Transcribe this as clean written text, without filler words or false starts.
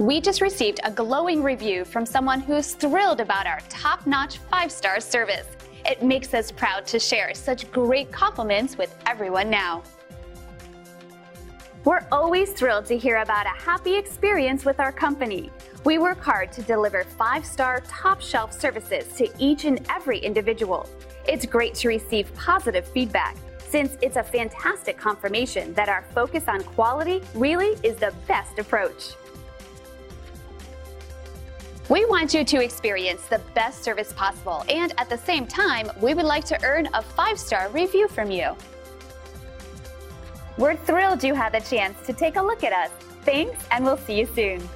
We just received a glowing review from someone who's thrilled about our top-notch 5-star service. It makes us proud to share such great compliments with everyone now. We're always thrilled to hear about a happy experience with our company. We work hard to deliver 5-star top-shelf services to each and every individual. It's great to receive positive feedback, since it's a fantastic confirmation that our focus on quality really is the best approach. We want you to experience the best service possible, and at the same time, we would like to earn a 5-star review from you. We're thrilled you had the chance to take a look at us. Thanks, and we'll see you soon.